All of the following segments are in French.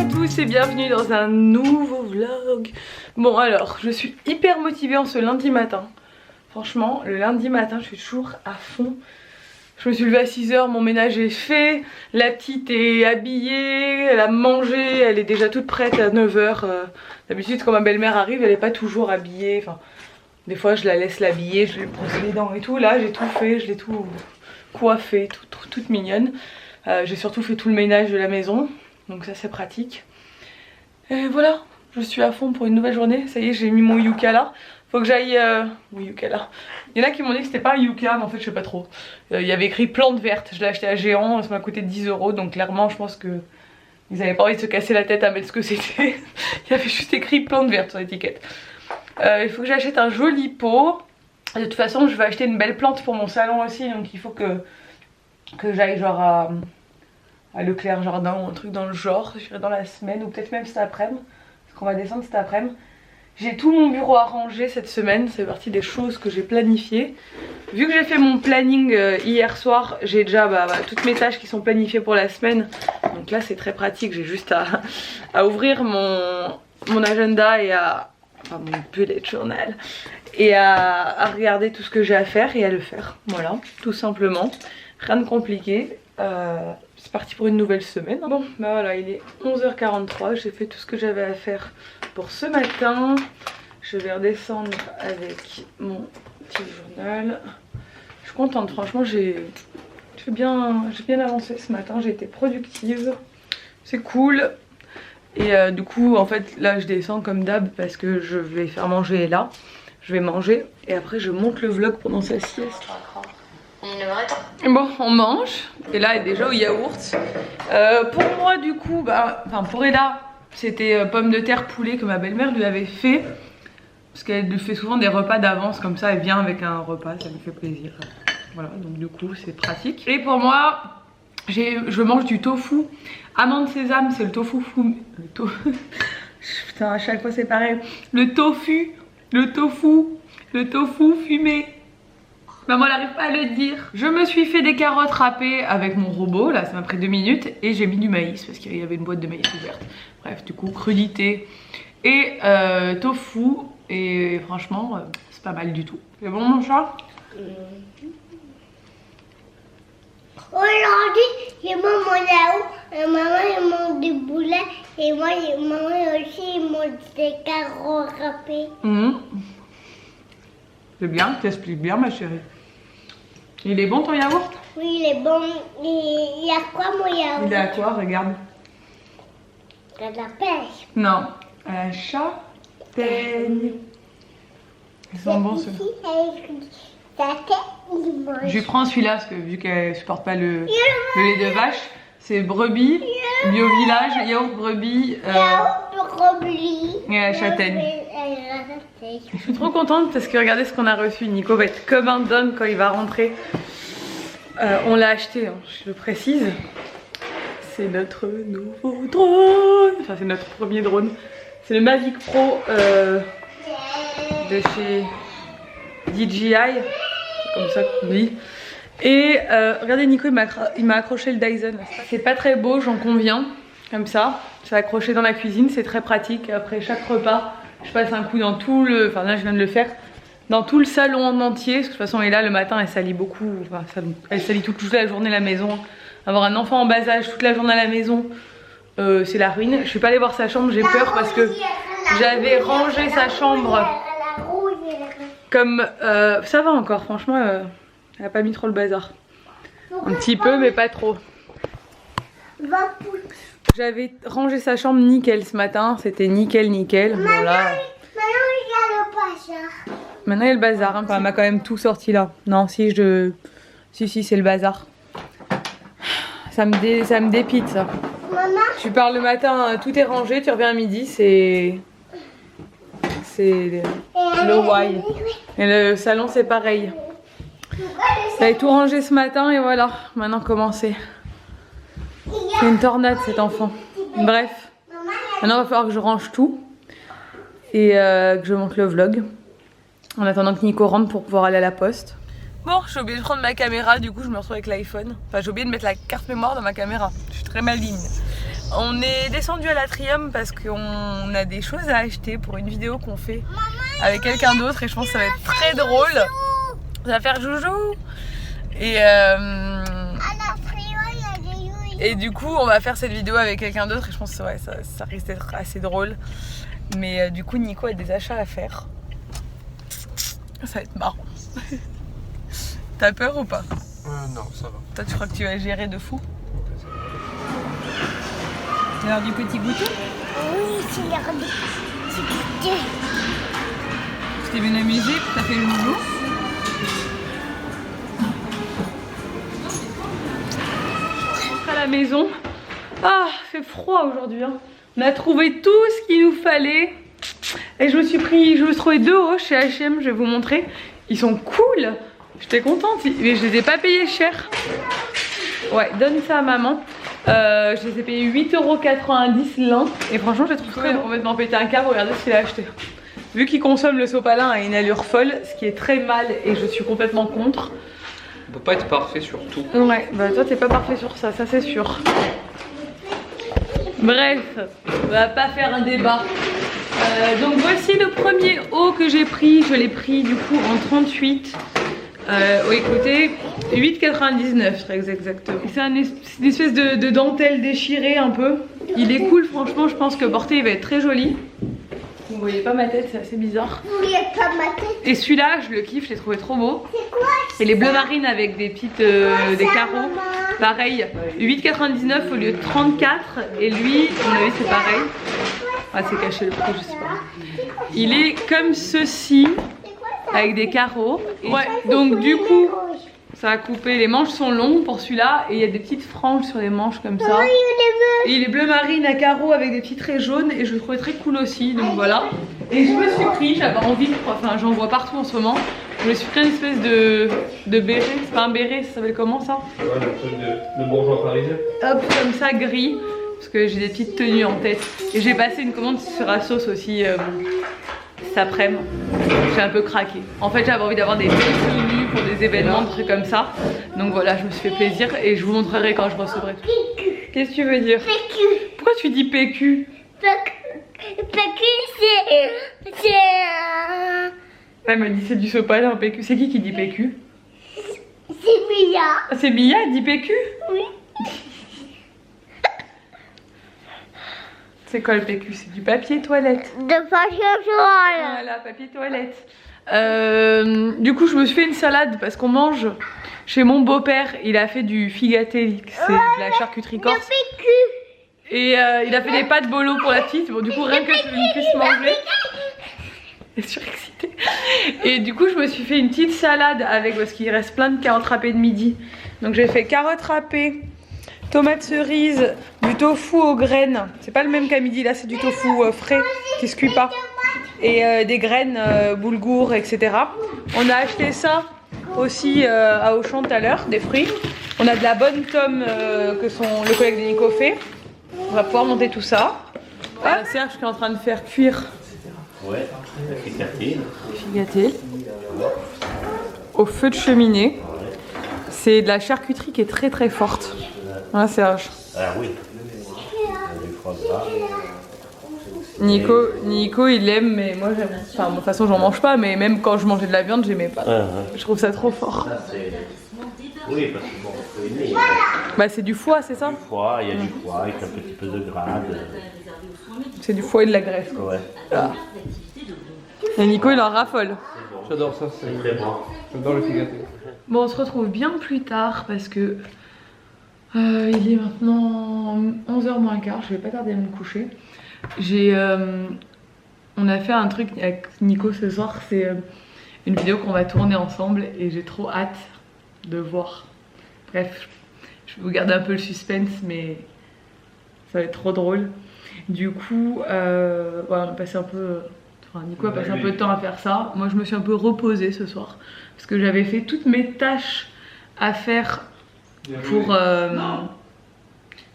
à tous et bienvenue dans un nouveau vlog. Bon alors, je suis hyper motivée en ce lundi matin. Franchement, le lundi matin, je suis toujours à fond. Je me suis levée à 6 h, mon ménage est fait. La petite est habillée, elle a mangé, elle est déjà toute prête à 9 h. D'habitude, quand ma belle-mère arrive, elle n'est pas toujours habillée. Enfin, des fois, je la laisse l'habiller, je lui brosse les dents et tout. Là, j'ai tout fait, je l'ai tout coiffée, toute mignonne. J'ai surtout fait tout le ménage de la maison. Donc ça, c'est pratique. Et voilà, je suis à fond pour une nouvelle journée. Ça y est, j'ai mis mon yucca là. Faut que j'aille... Oui, yucca là. Il y en a qui m'ont dit que c'était pas un yucca, mais en fait, je sais pas trop. Il y avait écrit plante verte. Je l'ai acheté à Géant, ça m'a coûté 10 €. Donc clairement, je pense que ils avaient pas envie de se casser la tête à mettre ce que c'était. Il y avait juste écrit plante verte sur l'étiquette. Il faut que j'achète un joli pot. De toute façon, je vais acheter une belle plante pour mon salon aussi. Donc il faut que j'aille genre à Leclerc Jardin ou un truc dans le genre. J'irai dans la semaine ou peut-être même cet après-midi. Parce qu'on va descendre cet après-midi. J'ai tout mon bureau à ranger cette semaine. C'est partie des choses que j'ai planifiées. Vu que j'ai fait mon planning hier soir, j'ai déjà toutes mes tâches qui sont planifiées pour la semaine. Donc là c'est très pratique. J'ai juste à ouvrir mon agenda et enfin mon bullet journal. Et à regarder tout ce que j'ai à faire et à le faire. Voilà, tout simplement. Rien de compliqué. C'est parti pour une nouvelle semaine. Bon, bah voilà, il est 11 h 43. J'ai fait tout ce que j'avais à faire pour ce matin. Je vais redescendre avec mon petit journal. Je suis contente, franchement, j'ai bien avancé ce matin. J'ai été productive. C'est cool. Et du coup, en fait, là, je descends comme d'hab parce que je vais faire manger là. Je vais manger et après, je monte le vlog pendant sa sieste. Bon, on mange et là elle est déjà au yaourt. Pour moi du coup, enfin pour Ella, c'était pommes de terre poulet que ma belle-mère lui avait fait. Parce qu'elle lui fait souvent des repas d'avance comme ça, elle vient avec un repas, ça lui fait plaisir. Voilà, donc du coup c'est pratique. Et pour moi, je mange du tofu. Amande sésame, c'est le tofu Putain, à chaque fois c'est pareil. Le tofu fumé. Maman elle n'arrive pas à le dire. Je me suis fait des carottes râpées avec mon robot, là ça m'a pris 2 minutes. Et j'ai mis du maïs parce qu'il y avait une boîte de maïs ouverte. Bref, du coup crudité et tofu. Et franchement c'est pas mal du tout. C'est bon mon chat? Aujourd'hui j'ai mon yaourt, maman il mange du boulet et maman aussi il mange des carottes râpées. C'est bien, t'expliques bien ma chérie. Il est bon ton yaourt? Oui, il est bon. Il y a quoi mon yaourt? Il est à quoi? Regarde. Il y a de la pêche. Non, à la châtaigne. Ils sont bons ceux-là. Je lui prends celui-là parce que vu qu'elle supporte pas le lait de vache, c'est brebis, bio village, yaourt brebis. Yaourt brebis. Et à la châtaigne. Je suis trop contente parce que regardez ce qu'on a reçu. Nico va être comme un don quand il va rentrer. On l'a acheté, hein, je le précise. C'est notre nouveau drone. Enfin c'est notre premier drone. C'est le Mavic Pro de chez DJI. C'est comme ça qu'on dit. Et regardez Nico il m'a accroché le Dyson. C'est pas très beau, j'en conviens. Comme ça, c'est accroché dans la cuisine, c'est très pratique. Après chaque repas, je passe un coup dans tout le... Enfin là je viens de le faire. Dans tout le salon en entier. Parce que de toute façon, et là le matin elle salit beaucoup. Enfin, elle salit toute la journée la maison. Avoir un enfant en bas âge toute la journée à la maison, c'est la ruine. Je suis pas allée voir sa chambre, j'ai peur parce que j'avais rangé sa chambre comme... ça va encore, franchement, elle a pas mis trop le bazar. Un petit peu mais pas trop. J'avais rangé sa chambre nickel ce matin, c'était nickel. Bon, là... Maintenant il y a le bazar, hein. Enfin, elle m'a quand même tout sorti là. Non, si c'est le bazar. Ça me dépite ça. Maman. Tu pars le matin, tout est rangé, tu reviens à midi, c'est le why. Et le salon c'est pareil. J'avais tout rangé ce matin et voilà, maintenant commencer. C'est une tornade cet enfant. Bref, maintenant il va falloir que je range tout et que je monte le vlog. En attendant que Nico rentre pour pouvoir aller à la poste. Bon, j'ai oublié de prendre ma caméra, du coup je me retrouve avec l'iPhone. Enfin j'ai oublié de mettre la carte mémoire dans ma caméra. Je suis très maligne. On est descendu à l'Atrium parce qu'on a des choses à acheter pour une vidéo qu'on fait avec quelqu'un d'autre et je pense que ça va être très drôle. Ça va faire joujou. Et du coup on va faire cette vidéo avec quelqu'un d'autre et je pense que ouais, ça risque d'être assez drôle. Mais du coup Nico a des achats à faire. Ça va être marrant. T'as peur ou pas? Non, ça va. Toi tu crois que tu vas gérer de fou? C'est l'heure du petit goûter? Oui, c'est l'heure du petit goûter. Tu t'es bien amusé, t'as fait le joujou? À la maison. Ah, c'est froid aujourd'hui. Hein. On a trouvé tout ce qu'il nous fallait. Et je me suis trouvé 2 hauts chez H&M, je vais vous montrer. Ils sont cool. J'étais contente, mais je les ai pas payés cher. Ouais, donne ça à maman. Je les ai payés 8,90 € l'un. Et franchement, je les trouve très bon. Complètement pété un câble, regardez ce qu'il a acheté. Vu qu'il consomme le sopalin à une allure folle, ce qui est très mal et je suis complètement contre. On peut pas être parfait sur tout. Ouais, bah toi t'es pas parfait sur ça, ça c'est sûr. Bref, on va pas faire un débat. Donc voici le premier haut que j'ai pris. Je l'ai pris du coup en 38. Écoutez, 8,99 très exactement. C'est une espèce de dentelle déchirée un peu. Il est cool franchement, je pense que porté il va être très joli. Vous voyez pas ma tête, c'est assez bizarre. Vous voyez pas ma tête? Et celui-là, je le kiffe, je l'ai trouvé trop beau. C'est quoi? Et les bleu marine avec des petites des carreaux. Maman. Pareil, 8,99 au lieu de 34. Et lui, à mon avis, c'est pareil. Ah, c'est caché le prix, je sais pas. Il est comme ceci, avec des carreaux. Ouais, donc du coup, ça a coupé. Les manches sont longues pour celui-là. Et il y a des petites franges sur les manches comme ça. Et il est bleu marine à carreaux avec des petits traits jaunes. Et je le trouvais très cool aussi. Donc voilà. Et je me suis pris, j'avais envie, enfin j'en vois partout en ce moment. Je me suis pris une espèce de béret. C'est pas un béret, ça s'appelle comment ça? Ouais, le truc de bourgeois parisien. Hop, comme ça, gris. Parce que j'ai des petites tenues en tête. Et j'ai passé une commande sur Asos aussi cet après-midi. J'ai un peu craqué. En fait, j'avais envie d'avoir des belles tenues pour des événements, des trucs comme ça. Donc voilà, je me suis fait plaisir et je vous montrerai quand je recevrai. Qu'est-ce que tu veux dire? PQ. Pourquoi tu dis PQ? PQ, c'est... Elle m'a dit c'est du sopalin, PQ. C'est qui dit PQ? C'est Mia. Ah, c'est Mia, elle dit PQ? Oui. C'est quoi le PQ? C'est du papier toilette. De papier toilette. Voilà, papier toilette. Du coup, je me suis fait une salade parce qu'on mange chez mon beau-père. Il a fait du figatelli, c'est de la charcuterie corse. PQ. Et il a fait des pâtes bolo pour la petite. Bon, du coup, rien que je puisse manger. Elle est surexcitée. Et du coup, je me suis fait une petite salade avec, parce qu'il reste plein de carottes râpées de midi. Donc, j'ai fait carottes râpées, tomates cerises, du tofu aux graines. C'est pas le même qu'à midi, là, c'est du tofu frais qui se cuit pas. Et des graines, boulgour, etc. On a acheté ça aussi à Auchan tout à l'heure, des fruits. On a de la bonne tome que le collègue de Nico fait. On va pouvoir monter tout ça. Ah, Serge qui est en train de faire cuire. Ouais, figatelli. Figatelli. Au feu de cheminée. C'est de la charcuterie qui est très très forte. Hein, Serge? Ah oui. Du foie gras. Nico il aime, mais moi j'aime. Enfin, de toute façon j'en mange pas, mais même quand je mangeais de la viande, j'aimais pas. Je trouve ça trop fort. Oui, parce que bon, faut aimer. Bah, c'est du foie, c'est ça? Du foie, il y a du foie avec un petit peu de grade. C'est du foie et de la graisse. Ouais. Ah. Et Nico il en raffole. J'adore ça, c'est Très bon. J'adore le figatelli. Bon, on se retrouve bien plus tard parce que il est maintenant 11h moins quart, je vais pas tarder à me coucher. On a fait un truc avec Nico ce soir, c'est une vidéo qu'on va tourner ensemble et j'ai trop hâte de voir. Bref, je vais vous garder un peu le suspense, mais ça va être trop drôle. Du coup, voilà, on a passé un peu... Enfin, Nico a passé un peu de temps à faire ça. Moi, je me suis un peu reposée ce soir parce que j'avais fait toutes mes tâches à faire pour...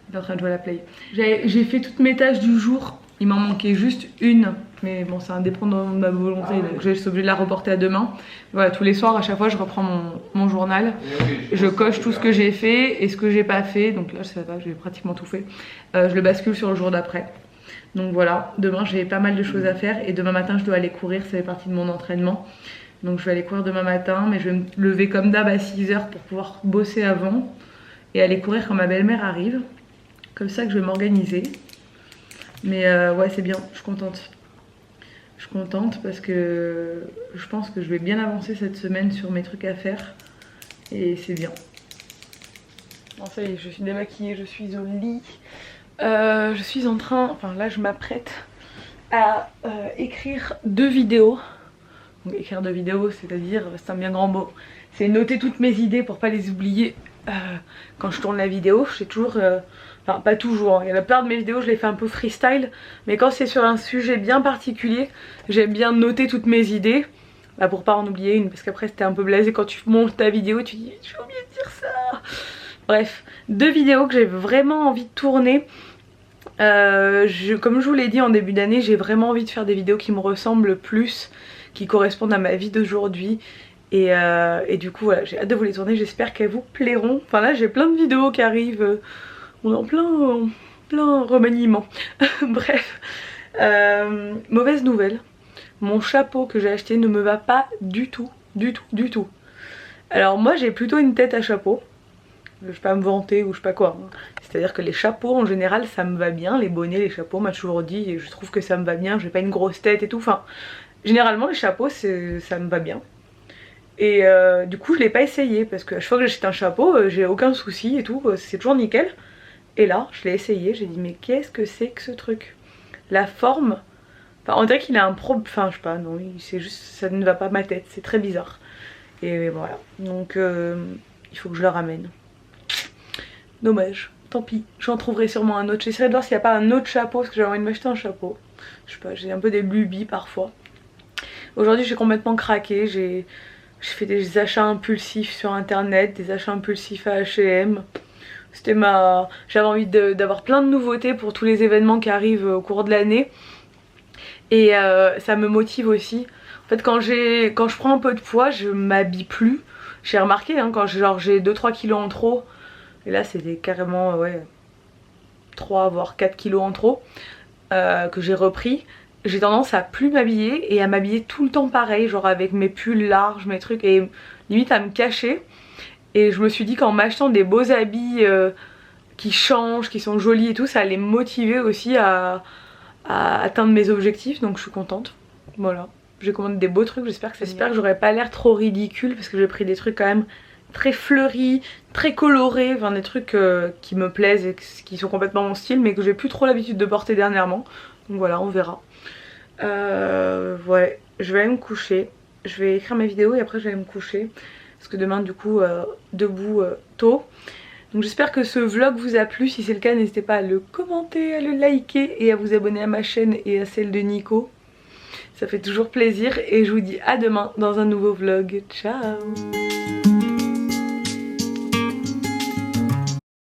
Il est en train de jouer à la play. J'ai fait toutes mes tâches du jour Il m'en manquait juste une, mais bon c'est indépendant de ma volonté, donc je suis obligée de la reporter à demain. Voilà, tous les soirs à chaque fois je reprends mon journal, je coche tout ce que j'ai fait et ce que j'ai pas fait, donc là ça va, j'ai pratiquement tout fait. Je le bascule sur le jour d'après. Donc voilà, demain j'ai pas mal de choses à faire et demain matin je dois aller courir, ça fait partie de mon entraînement. Donc je vais aller courir demain matin, mais je vais me lever comme d'hab à 6 h pour pouvoir bosser avant et aller courir quand ma belle-mère arrive. Comme ça que je vais m'organiser. Mais ouais c'est bien, je suis contente. Je suis contente parce que je pense que je vais bien avancer cette semaine sur mes trucs à faire. Et c'est bien. Bon ça y est, je suis démaquillée, je suis au lit. Je suis en train, enfin là je m'apprête à écrire 2 vidéos. Donc écrire 2 vidéos, c'est-à-dire, c'est un bien grand mot. C'est noter toutes mes idées pour pas les oublier quand je tourne la vidéo. J'ai toujours... Enfin pas toujours, il y a la plupart de mes vidéos je les fais un peu freestyle, mais quand c'est sur un sujet bien particulier, j'aime bien noter toutes mes idées, bah, pour pas en oublier une, parce qu'après c'était un peu blasé quand tu montes ta vidéo, tu dis j'ai oublié de dire ça. Bref, 2 vidéos que j'ai vraiment envie de tourner. Comme je vous l'ai dit en début d'année, j'ai vraiment envie de faire des vidéos qui me ressemblent plus, qui correspondent à ma vie d'aujourd'hui. Et du coup voilà, j'ai hâte de vous les tourner, j'espère qu'elles vous plairont. Enfin là j'ai plein de vidéos qui arrivent. On est en plein remaniement. Bref, mauvaise nouvelle. Mon chapeau que j'ai acheté ne me va pas du tout, du tout, du tout. Alors moi j'ai plutôt une tête à chapeau. Je vais pas me vanter ou je sais pas quoi. C'est à dire que les chapeaux en général ça me va bien. Les bonnets, les chapeaux, on m'a toujours dit et je trouve que ça me va bien. J'ai pas une grosse tête et tout. Enfin, généralement les chapeaux ça me va bien. Et du coup je l'ai pas essayé parce que à chaque fois que j'achète un chapeau j'ai aucun souci et tout. C'est toujours nickel. Et là, je l'ai essayé, j'ai dit mais qu'est-ce que c'est que ce truc? La forme, enfin on dirait qu'il a un problème, enfin je sais pas, non, c'est juste, ça ne va pas à ma tête, c'est très bizarre. Et voilà, donc il faut que je le ramène. Dommage, tant pis, j'en trouverai sûrement un autre. J'essaierai de voir s'il n'y a pas un autre chapeau, parce que j'ai envie de m'acheter un chapeau. Je sais pas, j'ai un peu des lubies parfois. Aujourd'hui j'ai complètement craqué, j'ai fait des achats impulsifs sur internet, des achats impulsifs à H&M. J'avais envie d'avoir plein de nouveautés pour tous les événements qui arrivent au cours de l'année. Et ça me motive aussi. En fait quand je prends un peu de poids, je m'habille plus. J'ai remarqué hein, quand j'ai 2-3 kilos en trop. Et là c'était carrément ouais 3 voire 4 kilos en trop que j'ai repris. J'ai tendance à plus m'habiller et à m'habiller tout le temps pareil. Genre avec mes pulls larges, mes trucs. Et limite à me cacher. Et je me suis dit qu'en m'achetant des beaux habits qui changent, qui sont jolis et tout, ça allait me motiver aussi à atteindre mes objectifs. Donc je suis contente. Voilà. J'ai commandé des beaux trucs, j'espère que j'aurais pas l'air trop ridicule parce que j'ai pris des trucs quand même très fleuris, très colorés, enfin des trucs qui me plaisent et qui sont complètement mon style mais que j'ai plus trop l'habitude de porter dernièrement. Donc voilà, on verra. Ouais, je vais aller me coucher. Je vais écrire mes vidéos et après je vais aller me coucher. Parce que demain du coup debout tôt. Donc j'espère que ce vlog vous a plu. Si c'est le cas n'hésitez pas à le commenter, à le liker et à vous abonner à ma chaîne et à celle de Nico. Ça fait toujours plaisir et je vous dis à demain dans un nouveau vlog. Ciao.